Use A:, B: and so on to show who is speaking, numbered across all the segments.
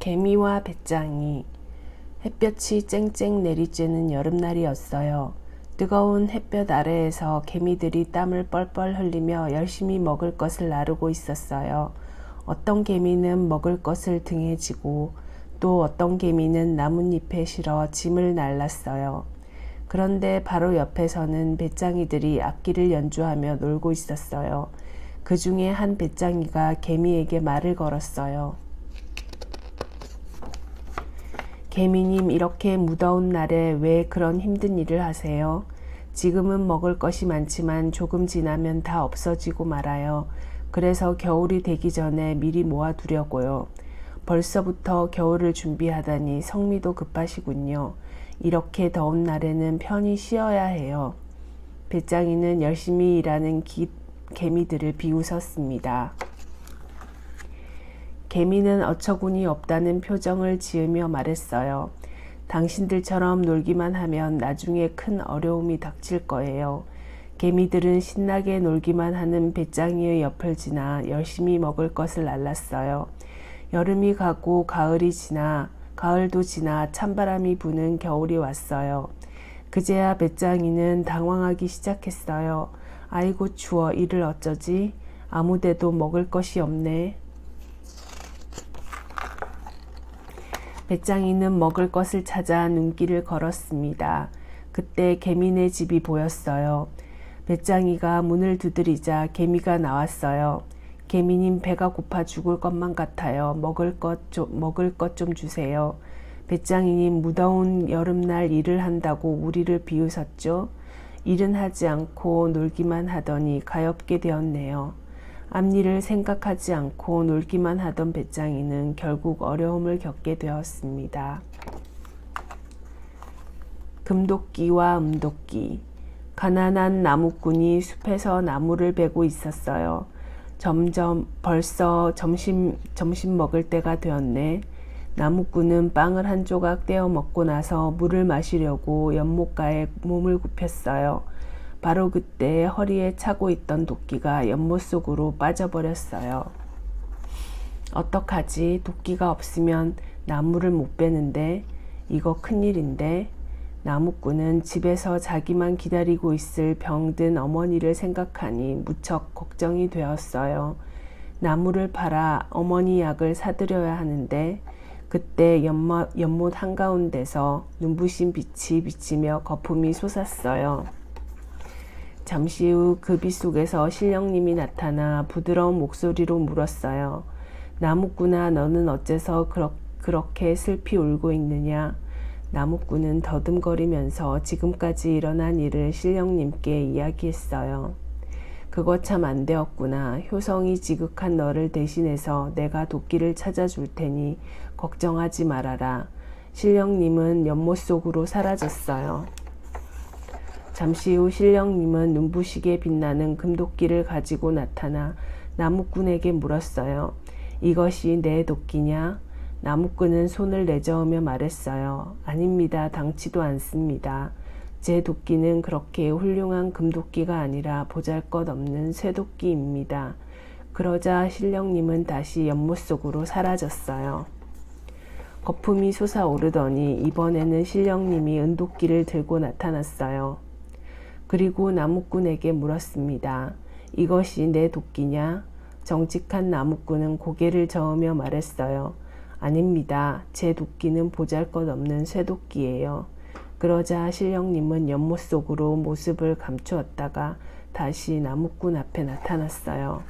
A: 개미와 배짱이. 햇볕이 쨍쨍 내리쬐는 여름날이었어요. 뜨거운 햇볕 아래에서 개미들이 땀을 뻘뻘 흘리며 열심히 먹을 것을 나르고 있었어요. 어떤 개미는 먹을 것을 등에 지고 또 어떤 개미는 나뭇잎에 실어 짐을 날랐어요. 그런데 바로 옆에서는 배짱이들이 악기를 연주하며 놀고 있었어요. 그 중에 한 배짱이가 개미에게 말을 걸었어요. 개미님, 이렇게 무더운 날에 왜 그런 힘든 일을 하세요? 지금은 먹을 것이 많지만 조금 지나면 다 없어지고 말아요. 그래서 겨울이 되기 전에 미리 모아두려고요. 벌써부터 겨울을 준비하다니 성미도 급하시군요. 이렇게 더운 날에는 편히 쉬어야 해요. 배짱이는 열심히 일하는 개미들을 비웃었습니다. 개미는 어처구니 없다는 표정을 지으며 말했어요. 당신들처럼 놀기만 하면 나중에 큰 어려움이 닥칠 거예요. 개미들은 신나게 놀기만 하는 배짱이의 옆을 지나 열심히 먹을 것을 날랐어요. 여름이 가고 가을도 지나 찬바람이 부는 겨울이 왔어요. 그제야 배짱이는 당황하기 시작했어요. 아이고 추워, 이를 어쩌지? 아무데도 먹을 것이 없네. 배짱이는 먹을 것을 찾아 눈길을 걸었습니다. 그때 개미네 집이 보였어요. 배짱이가 문을 두드리자 개미가 나왔어요. 개미님, 배가 고파 죽을 것만 같아요. 먹을 것 좀 주세요. 배짱이님, 무더운 여름날 일을 한다고 우리를 비웃었죠? 일은 하지 않고 놀기만 하더니 가엾게 되었네요. 앞일을 생각하지 않고 놀기만 하던 배짱이는 결국 어려움을 겪게 되었습니다. 금도끼와 음도끼. 가난한 나무꾼이 숲에서 나무를 베고 있었어요. 벌써 점심 먹을 때가 되었네. 나무꾼은 빵을 한 조각 떼어 먹고 나서 물을 마시려고 연못가에 몸을 굽혔어요. 바로 그때 허리에 차고 있던 도끼가 연못 속으로 빠져버렸어요. 어떡하지? 도끼가 없으면 나무를 못 베는데. 이거 큰일인데. 나무꾼은 집에서 자기만 기다리고 있을 병든 어머니를 생각하니 무척 걱정이 되었어요. 나무를 팔아 어머니 약을 사드려야 하는데 그때 연못 한가운데서 눈부신 빛이 비치며 거품이 솟았어요. 잠시 후 그 빛 속에서 신령님이 나타나 부드러운 목소리로 물었어요. 나무꾼아, 너는 어째서 그렇게 슬피 울고 있느냐? 나무꾼은 더듬거리면서 지금까지 일어난 일을 신령님께 이야기했어요. 그거 참 안 되었구나. 효성이 지극한 너를 대신해서 내가 도끼를 찾아줄 테니 걱정하지 말아라. 신령님은 연못 속으로 사라졌어요. 잠시 후 신령님은 눈부시게 빛나는 금도끼를 가지고 나타나 나무꾼에게 물었어요. 이것이 내 도끼냐? 나무꾼은 손을 내저으며 말했어요. 아닙니다. 당치도 않습니다. 제 도끼는 그렇게 훌륭한 금도끼가 아니라 보잘것없는 쇠도끼입니다. 그러자 신령님은 다시 연못 속으로 사라졌어요. 거품이 솟아오르더니 이번에는 신령님이 은도끼를 들고 나타났어요. 그리고 나무꾼에게 물었습니다. 이것이 내 도끼냐? 정직한 나무꾼은 고개를 저으며 말했어요. 아닙니다. 제 도끼는 보잘것없는 쇠도끼예요. 그러자 신령님은 연못 속으로 모습을 감추었다가 다시 나무꾼 앞에 나타났어요.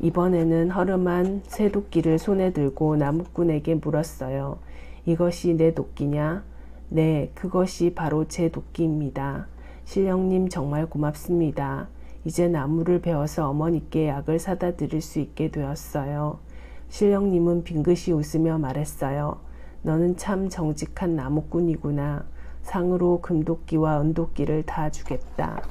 A: 이번에는 허름한 쇠도끼를 손에 들고 나무꾼에게 물었어요. 이것이 내 도끼냐? 네, 그것이 바로 제 도끼입니다. 신령님 정말 고맙습니다. 이제 나무를 베어서 어머니께 약을 사다 드릴 수 있게 되었어요. 신령님은 빙긋이 웃으며 말했어요. 너는 참 정직한 나무꾼이구나. 상으로 금도끼와 은도끼를 다 주겠다.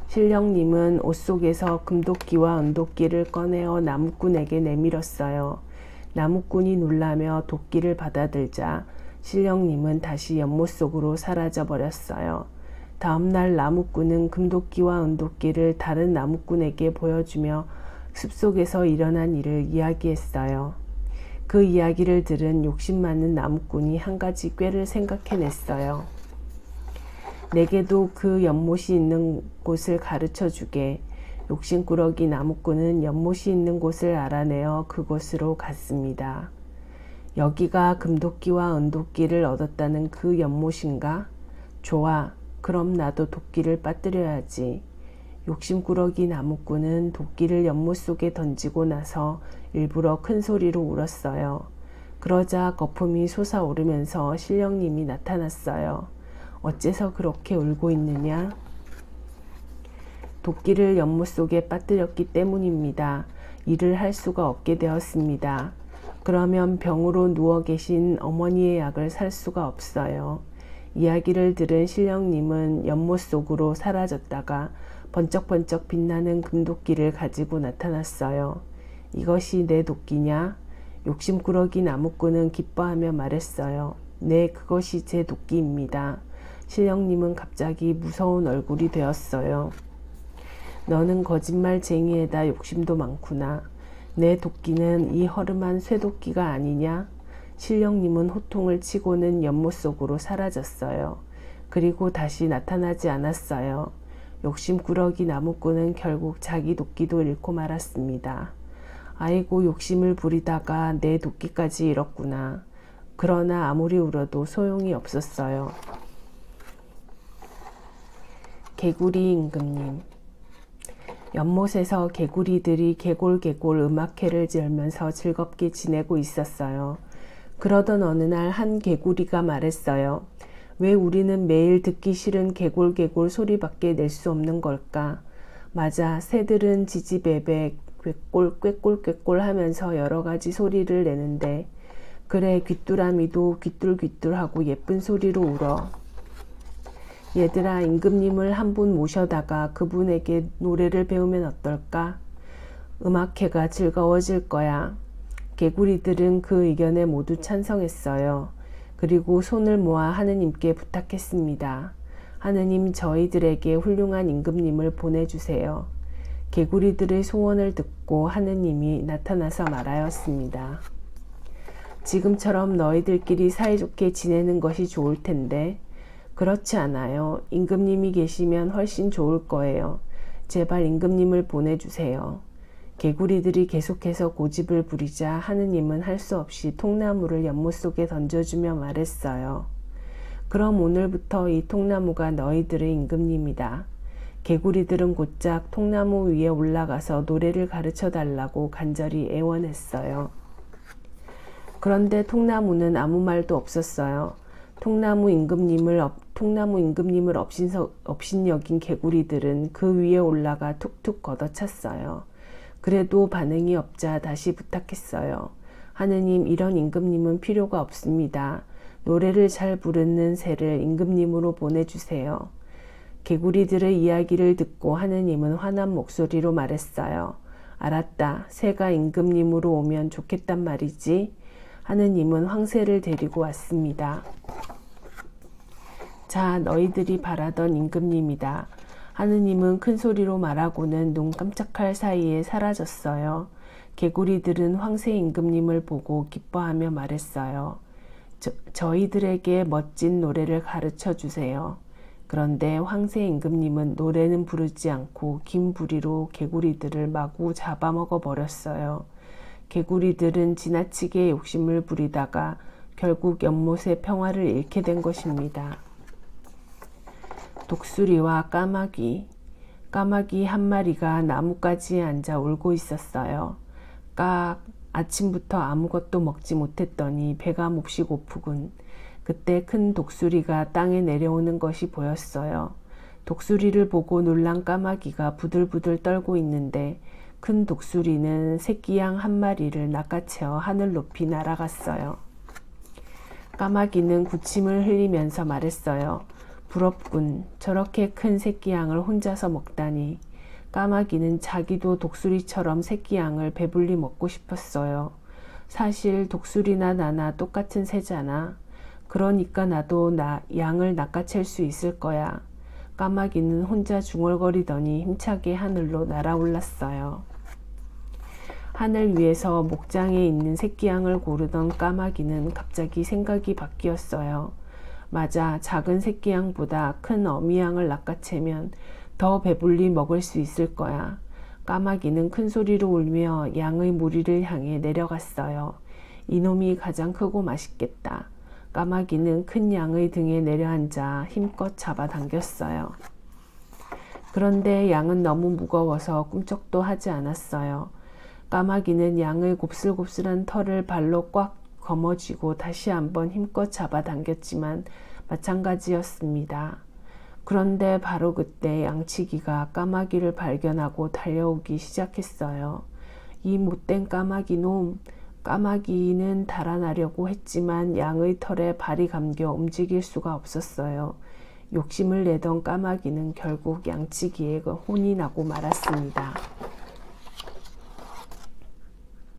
A: 신령님은 옷 속에서 금도끼와 은도끼를 꺼내어 나무꾼에게 내밀었어요. 나무꾼이 놀라며 도끼를 받아들자 신령님은 다시 연못 속으로 사라져 버렸어요. 다음날 나무꾼은 금도끼와 은도끼를 다른 나무꾼에게 보여주며 숲속에서 일어난 일을 이야기했어요. 그 이야기를 들은 욕심 많은 나무꾼이 한 가지 꾀를 생각해냈어요. 내게도 그 연못이 있는 곳을 가르쳐 주게. 욕심꾸러기 나무꾼은 연못이 있는 곳을 알아내어 그곳으로 갔습니다. 여기가 금도끼와 은도끼를 얻었다는 그 연못인가? 좋아. 그럼 나도 도끼를 빠뜨려야지. 욕심꾸러기 나무꾼은 도끼를 연못 속에 던지고 나서 일부러 큰 소리로 울었어요. 그러자 거품이 솟아오르면서 신령님이 나타났어요. 어째서 그렇게 울고 있느냐? 도끼를 연못 속에 빠뜨렸기 때문입니다. 일을 할 수가 없게 되었습니다. 그러면 병으로 누워 계신 어머니의 약을 살 수가 없어요. 이야기를 들은 신령님은 연못 속으로 사라졌다가 번쩍번쩍 빛나는 금도끼를 가지고 나타났어요. 이것이 내 도끼냐? 욕심꾸러기 나무꾼은 기뻐하며 말했어요. 네, 그것이 제 도끼입니다. 신령님은 갑자기 무서운 얼굴이 되었어요. 너는 거짓말쟁이에다 욕심도 많구나. 내 도끼는 이 허름한 쇠도끼가 아니냐? 신령님은 호통을 치고는 연못 속으로 사라졌어요. 그리고 다시 나타나지 않았어요. 욕심꾸러기 나무꾼은 결국 자기 도끼도 잃고 말았습니다. 아이고, 욕심을 부리다가 내 도끼까지 잃었구나. 그러나 아무리 울어도 소용이 없었어요. 개구리 임금님. 연못에서 개구리들이 개골개골 음악회를 열면서 즐겁게 지내고 있었어요. 그러던 어느 날 한 개구리가 말했어요. 왜 우리는 매일 듣기 싫은 개골개골 소리밖에 낼 수 없는 걸까? 맞아, 새들은 지지배배, 꾀꼴, 꾀꼴 하면서 여러 가지 소리를 내는데, 그래, 귀뚜라미도 귀뚤귀뚤하고 예쁜 소리로 울어. 얘들아, 임금님을 한 분 모셔다가 그분에게 노래를 배우면 어떨까? 음악회가 즐거워질 거야. 개구리들은 그 의견에 모두 찬성했어요. 그리고 손을 모아 하느님께 부탁했습니다. 하느님, 저희들에게 훌륭한 임금님을 보내주세요. 개구리들의 소원을 듣고 하느님이 나타나서 말하였습니다. 지금처럼 너희들끼리 사이좋게 지내는 것이 좋을 텐데. 그렇지 않아요. 임금님이 계시면 훨씬 좋을 거예요. 제발 임금님을 보내주세요. 개구리들이 계속해서 고집을 부리자 하느님은 할 수 없이 통나무를 연못 속에 던져주며 말했어요. 그럼 오늘부터 이 통나무가 너희들의 임금님이다. 개구리들은 곧장 통나무 위에 올라가서 노래를 가르쳐 달라고 간절히 애원했어요. 그런데 통나무는 아무 말도 없었어요. 통나무 임금님을 업신여긴 개구리들은 그 위에 올라가 툭툭 걷어찼어요. 그래도 반응이 없자 다시 부탁했어요. 하느님, 이런 임금님은 필요가 없습니다. 노래를 잘 부르는 새를 임금님으로 보내주세요. 개구리들의 이야기를 듣고 하느님은 화난 목소리로 말했어요. 알았다. 새가 임금님으로 오면 좋겠단 말이지. 하느님은 황새를 데리고 왔습니다. 자, 너희들이 바라던 임금님이다. 하느님은 큰 소리로 말하고는 눈 깜짝할 사이에 사라졌어요. 개구리들은 황새 임금님을 보고 기뻐하며 말했어요. 저희들에게 멋진 노래를 가르쳐 주세요. 그런데 황새 임금님은 노래는 부르지 않고 긴 부리로 개구리들을 마구 잡아먹어 버렸어요. 개구리들은 지나치게 욕심을 부리다가 결국 연못의 평화를 잃게 된 것입니다. 독수리와 까마귀. 까마귀 한 마리가 나뭇가지에 앉아 울고 있었어요. 깍. 아침부터 아무것도 먹지 못했더니 배가 몹시 고프군. 그때 큰 독수리가 땅에 내려오는 것이 보였어요. 독수리를 보고 놀란 까마귀가 부들부들 떨고 있는데 큰 독수리는 새끼 양 한 마리를 낚아채어 하늘 높이 날아갔어요. 까마귀는 구침을 흘리면서 말했어요. 부럽군. 저렇게 큰 새끼 양을 혼자서 먹다니. 까마귀는 자기도 독수리처럼 새끼 양을 배불리 먹고 싶었어요. 사실 독수리나 나나 똑같은 새잖아. 그러니까 나도 양을 낚아챌 수 있을 거야. 까마귀는 혼자 중얼거리더니 힘차게 하늘로 날아올랐어요. 하늘 위에서 목장에 있는 새끼 양을 고르던 까마귀는 갑자기 생각이 바뀌었어요. 맞아, 작은 새끼 양보다 큰 어미 양을 낚아채면 더 배불리 먹을 수 있을 거야. 까마귀는 큰 소리로 울며 양의 무리를 향해 내려갔어요. 이놈이 가장 크고 맛있겠다. 까마귀는 큰 양의 등에 내려앉아 힘껏 잡아당겼어요. 그런데 양은 너무 무거워서 꿈쩍도 하지 않았어요. 까마귀는 양의 곱슬곱슬한 털을 발로 꽉 거머쥐고 다시 한번 힘껏 잡아당겼지만 마찬가지였습니다. 그런데 바로 그때 양치기가 까마귀를 발견하고 달려오기 시작했어요. 이 못된 까마귀 놈! 까마귀는 달아나려고 했지만 양의 털에 발이 감겨 움직일 수가 없었어요. 욕심을 내던 까마귀는 결국 양치기에 혼이 나고 말았습니다.